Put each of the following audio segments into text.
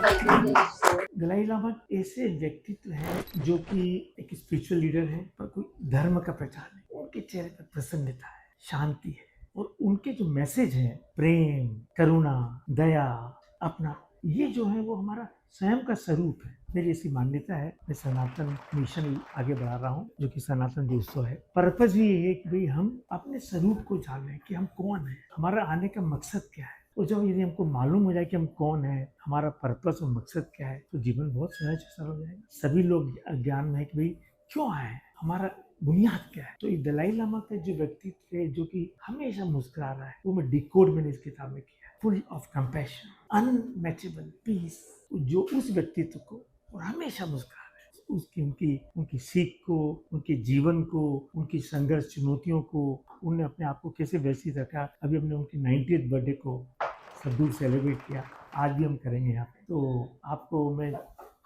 दलाई लामा ऐसे व्यक्तित्व है जो कि एक स्पिरिचुअल लीडर है, पर कोई धर्म का प्रचार नहीं। उनके चेहरे पर प्रसन्नता है, शांति है, और उनके जो मैसेज है, प्रेम, करुणा, दया, अपना, ये जो है वो हमारा स्वयं का स्वरूप है। मेरी ऐसी मान्यता है। मैं सनातन मिशन आगे बढ़ा रहा हूँ, जो कि सनातन जी उत्सव है। पर्पज भी ये है कि भाई हम अपने स्वरूप को जानें कि हम कौन है, हमारा आने का मकसद क्या है। और जब यदि हमको मालूम हो जाए कि हम कौन है, हमारा पर्पस और मकसद क्या है, तो जीवन बहुत सहज सरल हो जाएगा। सभी लोग अज्ञान में है कि भाई क्यों आए हैं, हमारा बुनियाद क्या है। तो ये दलाई लामा का जो व्यक्तित्व है, जो कि हमेशा मुस्कुरा रहा है, वो मैं डिकोड मैंने इस किताब में किया है। Full of compassion, unmatchable peace, जो उस व्यक्तित्व को और हमेशा मुस्कुरा रहा है, उसकी उनकी सीख को, उनके जीवन को, उनकी संघर्ष चुनौतियों को, उन्होंने अपने आप को कैसे व्यवस्थित रखा। अभी हमने उनकी 90th बर्थडे को सब दूर सेलिब्रेट किया, आज भी हम करेंगे यहाँ पे। तो आपको मैं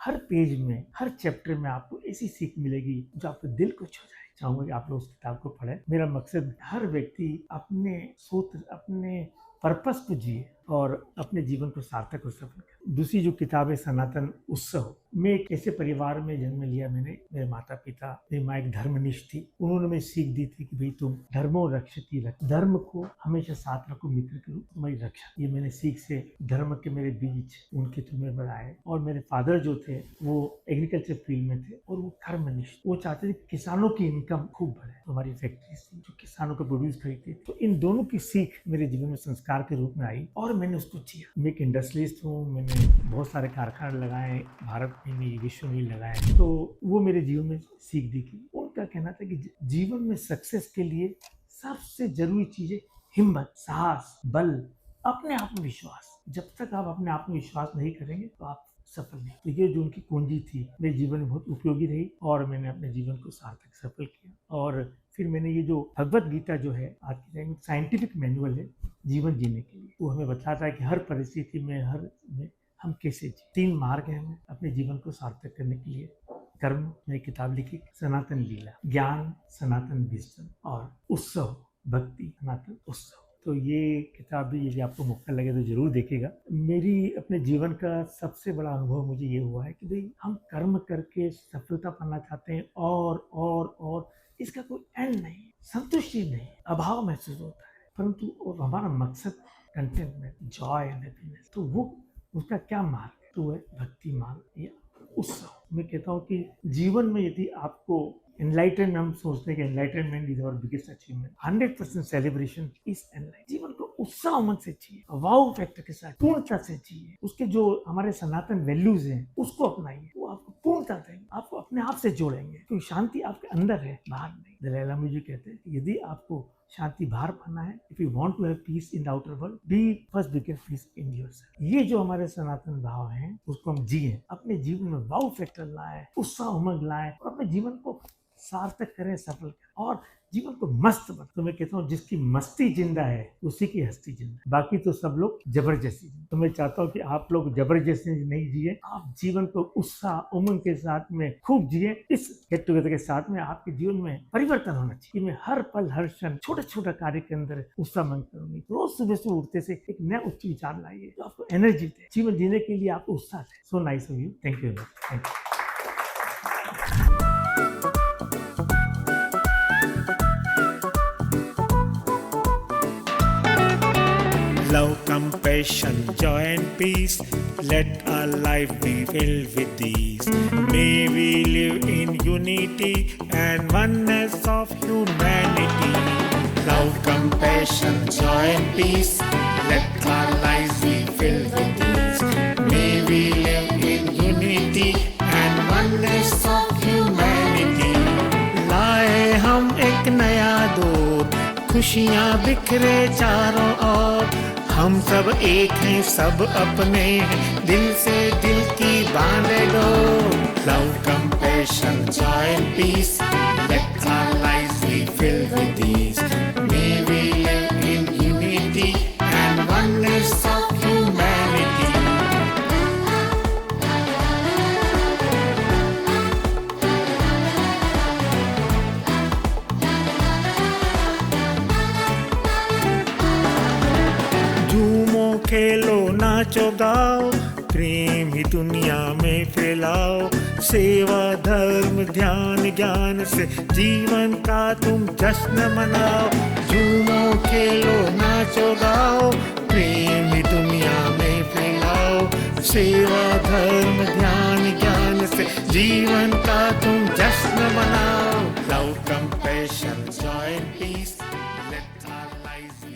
हर पेज में, हर चैप्टर में आपको ऐसी सीख मिलेगी जो आपके दिल को छू जाए। चाहूँगा कि आप लोग उस किताब को पढ़ें। मेरा मकसद हर व्यक्ति अपने सूत्र, अपने पर्पस को जिए और अपने जीवन को सार्थक और सफल करे। दूसरी जो किताब है सनातन उत्सव, मैं एक ऐसे परिवार में जन्म लिया। मैंने, मेरे माता पिता, मेरी माँ एक धर्मनिष्ठ थी। उन्होंने मुझे सीख दी थी कि भाई तुम धर्मो रक्षति रख, धर्म को हमेशा साथ रखो, मित्र के रूप तुम्हारी रक्षा। ये मैंने सीख से धर्म के मेरे बीच उनके थ्रू में बढ़ाए। और मेरे फादर जो थे वो एग्रीकल्चर फील्ड में थे और वो कर्मनिष्ठ, वो चाहते थे किसानों की इनकम खूब बढ़े। तो हमारी फैक्ट्री थी जो किसानों का प्रोड्यूस खरीदती थी। तो इन दोनों की सीख मेरे जीवन में संस्कार के रूप में आई और मैंने उसको जिया। मैं एक इंडस्ट्रियलिस्ट हूँ, मैंने बहुत सारे कारखाने लगाए, भारत में नहीं विश्व में लगाए। तो वो मेरे जीवन में सीख दिखी। उनका कहना था कि जीवन में सक्सेस के लिए सबसे जरूरी चीज है हिम्मत, साहस, बल, अपने आत्मविश्वास। जब तक आप अपने आत्मविश्वास नहीं करेंगे तो आप सफल नहीं। तो ये जो उनकी कुंजी थी मेरे जीवन में बहुत उपयोगी रही और मैंने अपने जीवन को सार्थक सफल किया। और फिर मैंने ये जो भगवत गीता जो है आज के टाइम में साइंटिफिक मैनुअल है जीवन जीने के लिए, वो हमें बताता है कि हर परिस्थिति में, हर में हम कैसे जी। 3 मार्ग हैं हमें अपने जीवन को सार्थक करने के लिए। कर्म, में किताब लिखी सनातन लीला, ज्ञान सनातन विजडम, और उत्सव भक्ति सनातन उत्सव। तो ये किताब भी यदि आपको मौका लगे तो जरूर देखेगा। मेरी अपने जीवन का सबसे बड़ा अनुभव मुझे ये हुआ है कि भाई हम कर्म करके सफलता पाना चाहते हैं और इसका कोई एंड नहीं, संतुष्टि नहीं, अभाव महसूस होता है। परंतु और हमारा मकसद कंटेंटमेंट, जॉय एंड हैप्पीनेस, तो वो उसका क्या मार्ग है? तो है भक्ति मार्ग या उत्सव। मैं कहता हूँ कि जीवन में यदि आपको एनलाइटन, हम सोचते हैं कि enlightenment is our biggest achievement, 100% celebration is enlighten. जीवन को उत्साह उमंग से चाहिए, वाव फैक्टर के साथ पूर्णता से चाहिए। उसके जो हमारे सनातन वैल्यूज हैं उसको अपनाइए, वो आपको पूर्णता देंगे, आपको अपने आप से जोड़ेंगे। क्योंकि शांति आपके अंदर है, बाहर नहीं। दलाई लामा जी कहते हैं कि यदि आपको शांति बाहर पाना है, if you want to have peace in the outer world, be first biggest peace in yourself. ये जो हमारे सनातन भाव हैं उसको हम जिए, अपने जीवन में वाव फैक्टर लाए, उत्साह उमंग लाए और अपने जीवन को सार्थक करें, सफल करें और जीवन को मस्त बन। तो मैं कहता हूँ जिसकी मस्ती जिंदा है उसी की हस्ती जिंदा, बाकी तो सब लोग जबरदस्ती। तो मैं चाहता हूँ कि आप लोग जबरदस्ती नहीं जिए, आप जीवन को उत्साह उमंग के साथ में खूब जिए। इस गेट टुगेदर के साथ में आपके जीवन में परिवर्तन होना चाहिए। मैं हर पल हर क्षण छोटे छोटे कार्य के अंदर उत्साह मंग करूंगी। रोज सुबह से उठते से एक नया उच्च विचार लाइए जो आपको एनर्जी दे, जीवन जीने के लिए आपको उत्साह दे। So nice of you, thank you, thank you. Love, compassion, joy and peace. Let our life be filled with these. May we live in unity and oneness of humanity. Love, compassion, joy and peace. Let our lives be filled with these. May we live in unity and oneness of humanity. लाए हम एक नया दौर, खुशियाँ बिखरे चारों ओर। हम सब एक हैं, सब अपने हैं, दिल से दिल की बांधे लो। Love, compassion, joy and peace, let our lives be filled with these. May we live in unity and oneness of humanity. झूमो, खेलो, नाचो, गाओ, प्रेम ही दुनिया में फैलाओ, सेवा धर्म ध्यान ज्ञान से जीवन का तुम जश्न मनाओ, झूमो खेलो नाचो गाओ, प्रेम ही दुनिया में फैलाओ, सेवा धर्म ध्यान ज्ञान से जीवन का तुम जश्न मनाओ। Love compassion joy and peace, let our lives